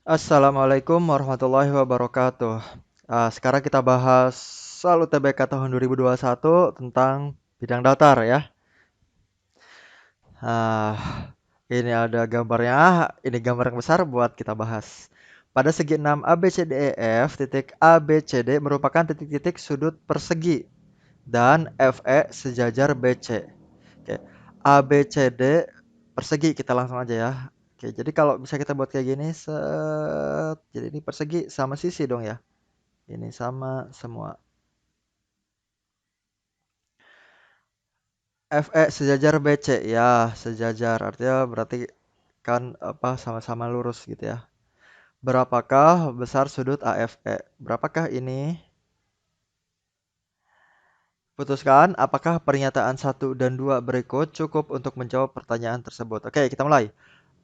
Assalamualaikum warahmatullahi wabarakatuh. Sekarang kita bahas soal UTBK tahun 2021 tentang bidang datar ya. Ini ada gambarnya. Ini gambar yang besar buat kita bahas. Pada segi 6 ABCDEF, titik ABCD merupakan titik-titik sudut persegi dan FE sejajar BC. Oke, ABCD persegi kita langsung aja ya. Oke, jadi kalau bisa kita buat kayak gini, set. Jadi ini persegi sama sisi dong ya. Ini sama semua. FE sejajar BC ya, sejajar artinya berarti kan apa sama-sama lurus gitu ya. Berapakah besar sudut AFE? Berapakah ini? Putuskan apakah pernyataan satu dan 2 berikut cukup untuk menjawab pertanyaan tersebut. Oke, kita mulai.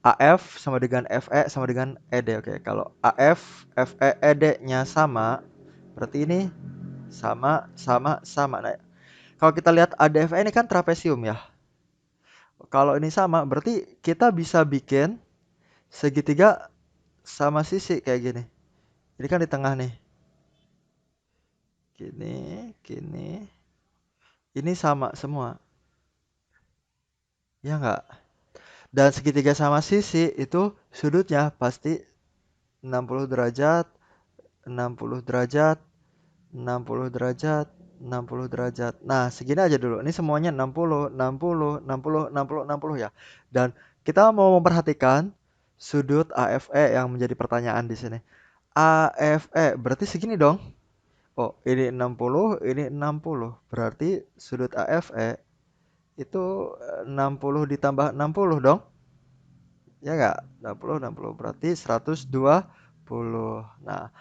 AF sama dengan FE sama dengan ED. Oke, kalau AF, FE, ED-nya sama, berarti ini sama, sama, sama. Nah, kalau kita lihat ADFE ini kan trapesium ya. Kalau ini sama, berarti kita bisa bikin segitiga sama sisi kayak gini. Ini kan di tengah nih. Gini, gini. Ini sama semua. Ya enggak? Dan segitiga sama sisi itu sudutnya pasti 60 derajat, 60 derajat, 60 derajat, 60 derajat. Nah, segini aja dulu. Ini semuanya 60, 60, 60, 60, 60 ya. Dan kita mau memperhatikan sudut AFE yang menjadi pertanyaan di sini. AFE berarti segini dong. Oh, ini 60, ini 60. Berarti sudut AFE itu 60 ditambah 60 dong. Ya enggak? 60, 60. Berarti 120. Nah,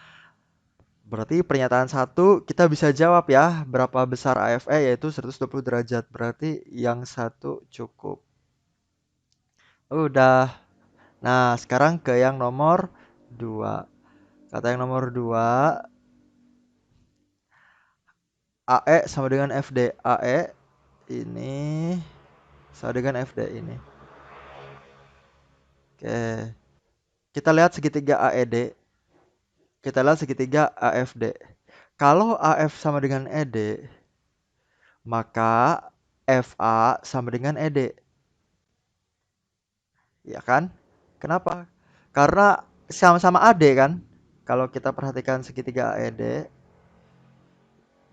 berarti pernyataan satu kita bisa jawab ya berapa besar AFE yaitu 120 derajat. Berarti yang satu cukup. Udah. Nah, sekarang ke yang nomor 2. Kata yang nomor 2, AE sama dengan FD. AE ini sama dengan FD ini. Oke. Kita lihat segitiga AED. Kita lihat segitiga AFD. Kalau AF sama dengan ED, maka FA sama dengan ED. Ya kan? Kenapa? Karena sama-sama AD kan? Kalau kita perhatikan segitiga AED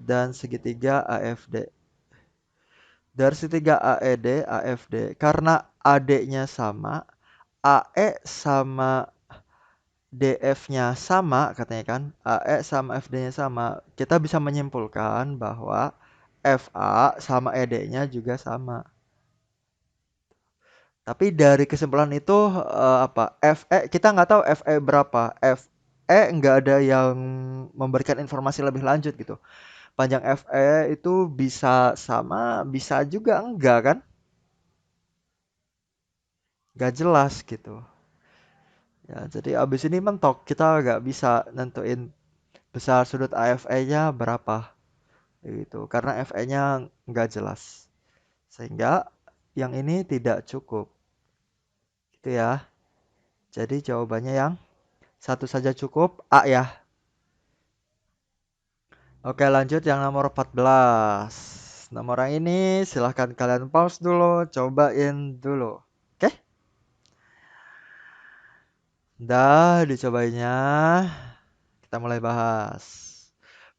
dan segitiga AFD. Dari segitiga AED, AFD, karena AD-nya sama, AE sama DF-nya sama katanya kan, AE sama FD-nya sama. Kita bisa menyimpulkan bahwa FA sama ED-nya juga sama. Tapi dari kesimpulan itu apa? FE kita nggak tahu FE berapa. FE nggak ada yang memberikan informasi lebih lanjut gitu. Panjang FE itu bisa sama, bisa juga enggak kan? Nggak jelas gitu. Ya, jadi abis ini mentok kita nggak bisa nentuin besar sudut AFE-nya berapa gitu. Karena FE-nya nggak jelas. Sehingga yang ini tidak cukup. Gitu ya. Jadi jawabannya yang satu saja cukup, A ya. Oke, lanjut yang nomor 14. Nomor yang ini silahkan kalian pause dulu, cobain dulu. Oke? Dah dicobainya. Kita mulai bahas.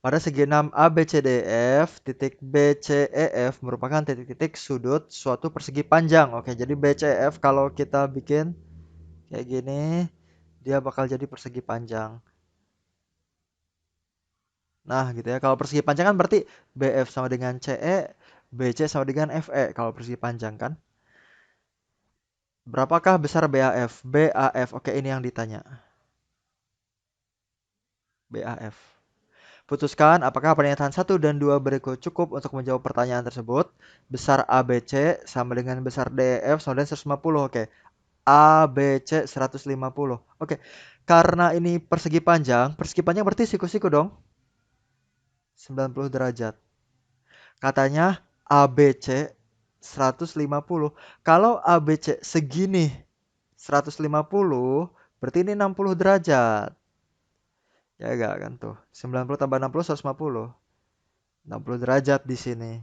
Pada segi 6 ABCDF, titik BCEF merupakan titik-titik sudut suatu persegi panjang. Oke, jadi BCF kalau kita bikin kayak gini, dia bakal jadi persegi panjang. Nah, gitu ya. Kalau persegi panjang kan berarti BF sama dengan CE, BC sama dengan FE kalau persegi panjang kan. Berapakah besar BAF? BAF. Oke, ini yang ditanya. BAF. Putuskan apakah pernyataan satu dan 2 berikut cukup untuk menjawab pertanyaan tersebut. Besar ABC sama dengan besar DEF sama dengan 150. Oke. ABC 150. Oke. Karena ini persegi panjang berarti siku-siku dong. 90 derajat. Katanya ABC 150. Kalau ABC segini 150, Berarti ini 60 derajat. Ya enggak kan tuh. 90 tambah 60 150. 60 derajat di sini.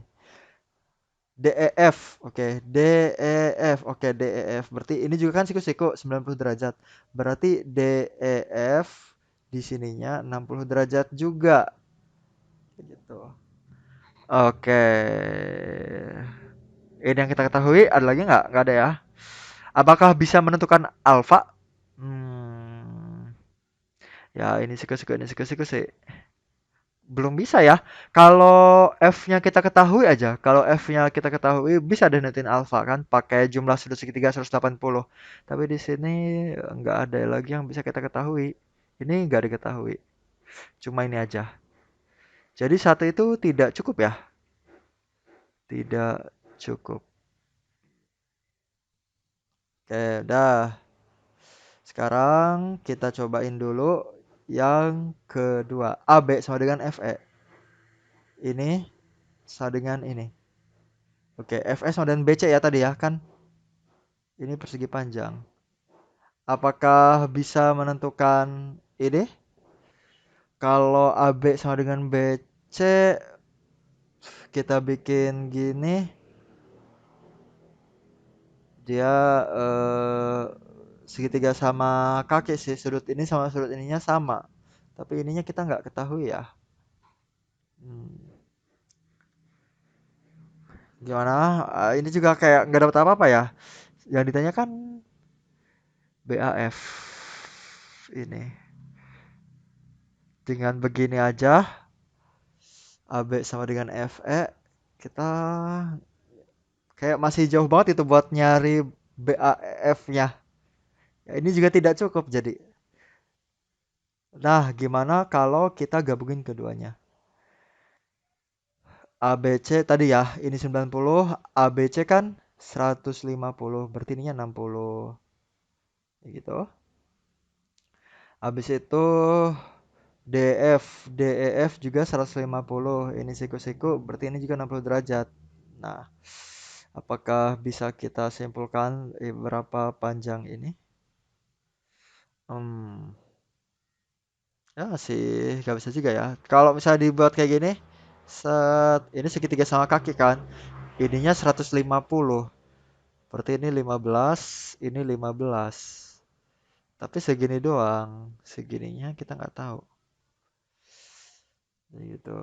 DEF. Oke, DEF. Oke, DEF. Berarti ini juga kan siku-siku 90 derajat. Berarti DEF di sininya 60 derajat juga. Gitu. Oke. Ini yang kita ketahui, ada lagi nggak? Nggak ada ya. Apakah bisa menentukan alfa? Hmm, ya ini siku-siku, ini siku-siku sih. Belum bisa ya. Kalau F-nya kita ketahui aja, kalau F-nya kita ketahui bisa deh nentuin alfa kan pakai jumlah sudut segitiga 180. Tapi di sini nggak ada lagi yang bisa kita ketahui. Ini nggak diketahui. Cuma ini aja. Jadi satu itu tidak cukup ya. Tidak cukup. Oke, udah. Sekarang kita cobain dulu yang kedua. AB sama dengan FE. Ini sama dengan ini. Oke, FE sama dengan BC ya tadi ya kan. Ini persegi panjang. Apakah bisa menentukan ini? Kalau AB sama dengan BC, kita bikin gini, dia segitiga sama kaki sih. Sudut ini sama sudut ininya sama. Tapi ininya kita nggak ketahui ya. Hmm, gimana? Ini juga kayak nggak dapat apa-apa ya. Yang ditanyakan BAF ini. Dengan begini aja, AB sama dengan FE, kita kayak masih jauh banget itu buat nyari BAF-nya. Ya, ini juga tidak cukup jadi. Nah, gimana kalau kita gabungin keduanya? ABC tadi ya, ini 90, ABC kan 150, berarti ininya 60. Gitu. Habis itu DEF juga 150. Ini siku-siku, berarti ini juga 60 derajat. Nah, apakah bisa kita simpulkan berapa panjang ini? Hmm, ya sih, nggak bisa juga ya. Kalau misalnya dibuat kayak gini, ini segitiga sama kaki kan, ininya 150. Berarti ini 15, ini 15. Tapi segini doang, segininya kita nggak tahu. Gitu.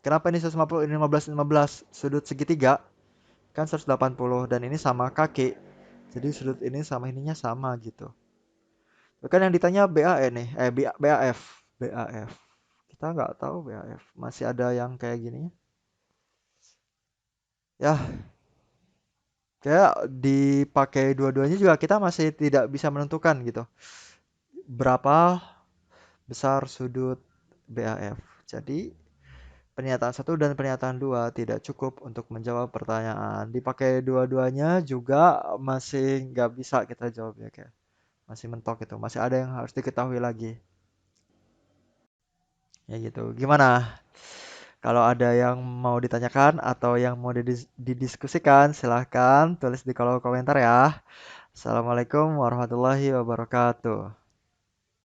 Kenapa ini 150, ini 15, 15? Sudut segitiga kan 180 dan ini sama kaki. Jadi sudut ini sama ininya sama gitu. Kan yang ditanya BAE nih, BAF, BAF. Kita nggak tahu BAF. Masih ada yang kayak gini. Ya, kayak dipakai dua-duanya juga kita masih tidak bisa menentukan gitu. Berapa besar sudut BAF. Jadi pernyataan satu dan pernyataan dua tidak cukup untuk menjawab pertanyaan. Dipakai dua-duanya juga masih nggak bisa kita jawab ya kayak. Masih mentok itu. Masih ada yang harus diketahui lagi. Ya gitu. Gimana? Kalau ada yang mau ditanyakan atau yang mau didiskusikan, silahkan tulis di kolom komentar ya. Assalamualaikum warahmatullahi wabarakatuh.